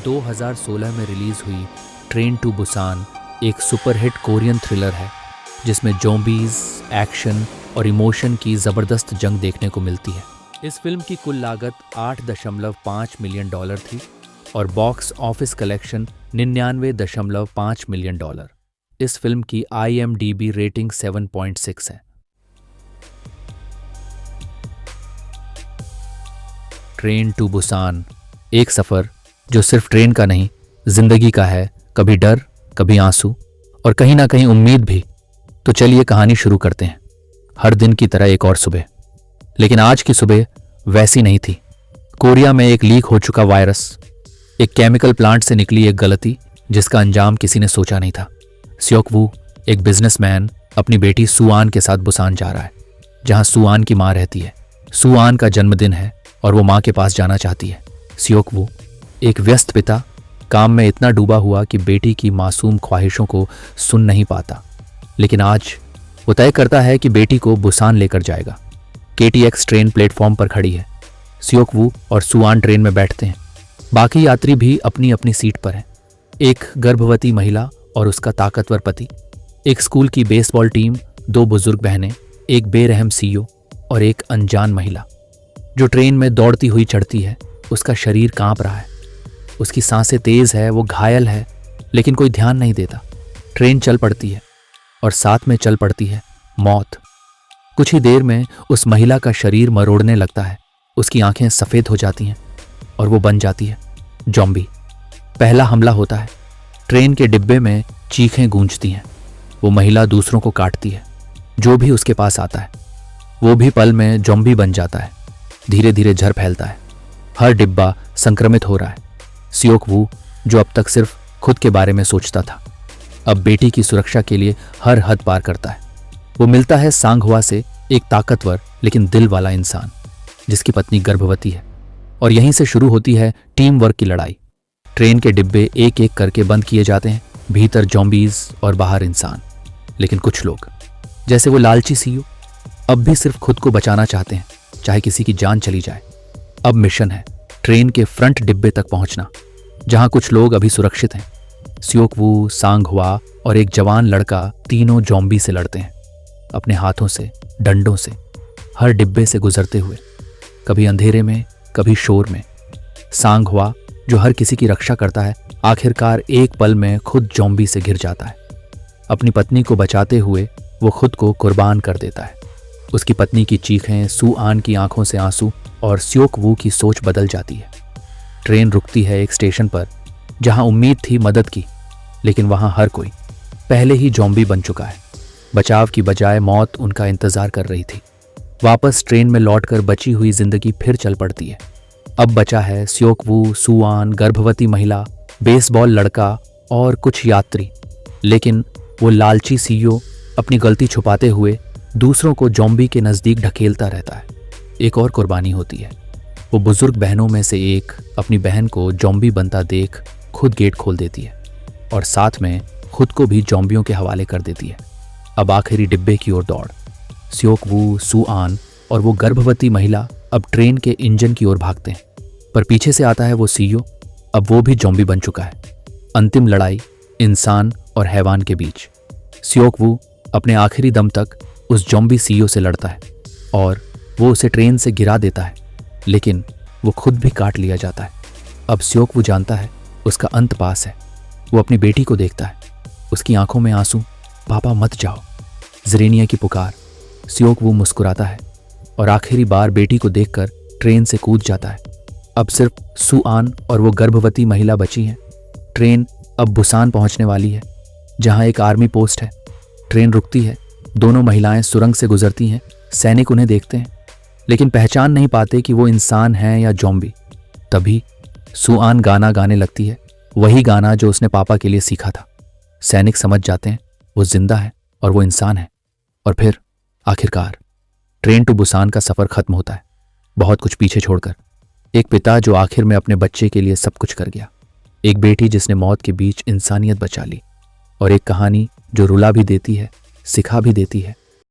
2016 में रिलीज हुई train to Busan एक सुपरहिट कोरियन थ्रिलर है जिसमें ज़ॉम्बीज, एक्शन और इमोशन की ज़बरदस्त जंग देखने को मिलती है। इस फिल्म की कुल लागत $8.5 मिलियन थी और बॉक्स ऑफिस कलेक्शन $99.5 मिलियन। इस फिल्म की IMDb रेटिंग 7.6 है। ट्रेन टू बुसान एक सफ़र जो सिर्फ ट्रेन का नहीं, जिंदगी का है। कभी डर, कभी आंसू और कहीं ना कहीं उम्मीद भी। तो चलिए कहानी शुरू करते हैं। हर दिन की तरह एक और सुबह, लेकिन आज की सुबह वैसी नहीं थी। कोरिया में एक लीक हो चुका वायरस, एक केमिकल प्लांट से निकली एक गलती जिसका अंजाम किसी ने सोचा नहीं था। स्योक वू, एक बिजनेसमैन, अपनी बेटी सुआन के साथ बुसान जा रहा है, जहां सुआन की मां रहती है। सुआन का जन्मदिन है और वो मां के पास जाना चाहती है। स्योक वू, एक व्यस्त पिता, काम में इतना डूबा हुआ कि बेटी की मासूम ख्वाहिशों को सुन नहीं पाता। लेकिन आज वो तय करता है कि बेटी को बुसान लेकर जाएगा। KTX ट्रेन प्लेटफॉर्म पर खड़ी है। स्योक वू और सुआन ट्रेन में बैठते हैं। बाकी यात्री भी अपनी अपनी सीट पर हैं। एक गर्भवती महिला और उसका ताकतवर पति, एक स्कूल की बेसबॉल टीम, 2 बुजुर्ग बहनें, एक बेरहम CEO और एक अनजान महिला जो ट्रेन में दौड़ती हुई चढ़ती है। उसका शरीर कांप रहा है, उसकी सांसें तेज है, वो घायल है, लेकिन कोई ध्यान नहीं देता। ट्रेन चल पड़ती है और साथ में चल पड़ती है मौत। कुछ ही देर में उस महिला का शरीर मरोड़ने लगता है, उसकी आंखें सफ़ेद हो जाती हैं और वो बन जाती है ज़ॉम्बी। पहला हमला होता है। ट्रेन के डिब्बे में चीखें गूंजती हैं। वो महिला दूसरों को काटती है, जो भी उसके पास आता है। वो भी पल में ज़ॉम्बी बन जाता है। धीरे धीरे जहर फैलता है। हर डिब्बा संक्रमित हो रहा है। स्योक वू, जो अब तक सिर्फ खुद के बारे में सोचता था, अब बेटी की सुरक्षा के लिए हर हद पार करता है। वो मिलता है सांगहुआ से, एक ताकतवर लेकिन दिल वाला इंसान जिसकी पत्नी गर्भवती है। और यहीं से शुरू होती है टीम वर्क की लड़ाई। ट्रेन के डिब्बे एक एक करके बंद किए जाते हैं, भीतर ज़ॉम्बीज और बाहर इंसान। लेकिन कुछ लोग, जैसे वो लालची CEO, अब भी सिर्फ खुद को बचाना चाहते हैं, चाहे किसी की जान चली जाए। अब मिशन है ट्रेन के फ्रंट डिब्बे तक पहुंचना, जहां कुछ लोग अभी सुरक्षित हैं। स्योक वू, सांगहुआ और एक जवान लड़का तीनों ज़ॉम्बी से लड़ते हैं, अपने हाथों से, डंडों से, हर डिब्बे से गुजरते हुए, कभी अंधेरे में, कभी शोर में। सांगहुआ, जो हर किसी की रक्षा करता है, आखिरकार एक पल में खुद ज़ॉम्बी से घिर जाता है। अपनी पत्नी को बचाते हुए वो खुद को कुर्बान कर देता है। उसकी पत्नी की चीखें, सुआन की आंखों से आंसू और स्योक वू की सोच बदल जाती है। ट्रेन रुकती है एक स्टेशन पर जहां उम्मीद थी मदद की, लेकिन वहां हर कोई पहले ही ज़ॉम्बी बन चुका है। बचाव की बजाय मौत उनका इंतजार कर रही थी। वापस ट्रेन में लौटकर बची हुई जिंदगी फिर चल पड़ती है। अब बचा है स्योक वू, सुआन, गर्भवती महिला, बेसबॉल लड़का और कुछ यात्री। लेकिन वो लालची CEO अपनी गलती छुपाते हुए दूसरों को ज़ॉम्बी के नज़दीक ढकेलता रहता है। एक और कुर्बानी होती है। वो बुजुर्ग बहनों में से एक अपनी बहन को ज़ॉम्बी बनता देख खुद गेट खोल देती है और साथ में खुद को भी ज़ॉम्बियों के हवाले कर देती है। अब आखिरी डिब्बे की ओर दौड़। स्योक वू, सुआन और वो गर्भवती महिला अब ट्रेन के इंजन की ओर भागते हैं, पर पीछे से आता है वो CEO। अब वो भी ज़ॉम्बी बन चुका है। अंतिम लड़ाई इंसान और हैवान के बीच। स्योक वू अपने आखिरी दम तक उस ज़ॉम्बी CEO से लड़ता है और वो उसे ट्रेन से गिरा देता है, लेकिन वो खुद भी काट लिया जाता है। अब स्योक वू जानता है उसका अंत पास है। वो अपनी बेटी को देखता है, उसकी आंखों में आंसू, पापा मत जाओ, ज़रेनिया की पुकार। स्योक वू मुस्कुराता है और आखिरी बार बेटी को देखकर ट्रेन से कूद जाता है। अब सिर्फ सुआन और वो गर्भवती महिला बची हैं। ट्रेन अब बुसान पहुंचने वाली है, जहां एक आर्मी पोस्ट है। ट्रेन रुकती है। दोनों महिलाएं सुरंग से गुजरती हैं। सैनिक उन्हें देखते हैं, लेकिन पहचान नहीं पाते कि वो इंसान हैं या ज़ॉम्बी। तभी सुआन गाना गाने लगती है, वही गाना जो उसने पापा के लिए सीखा था। सैनिक समझ जाते हैं वो जिंदा है और वो इंसान है। और फिर आखिरकार ट्रेन टू बुसान का सफ़र खत्म होता है, बहुत कुछ पीछे छोड़कर। एक पिता जो आखिर में अपने बच्चे के लिए सब कुछ कर गया, एक बेटी जिसने मौत के बीच इंसानियत बचा ली, और एक कहानी जो रुला भी देती है, सिखा भी देती है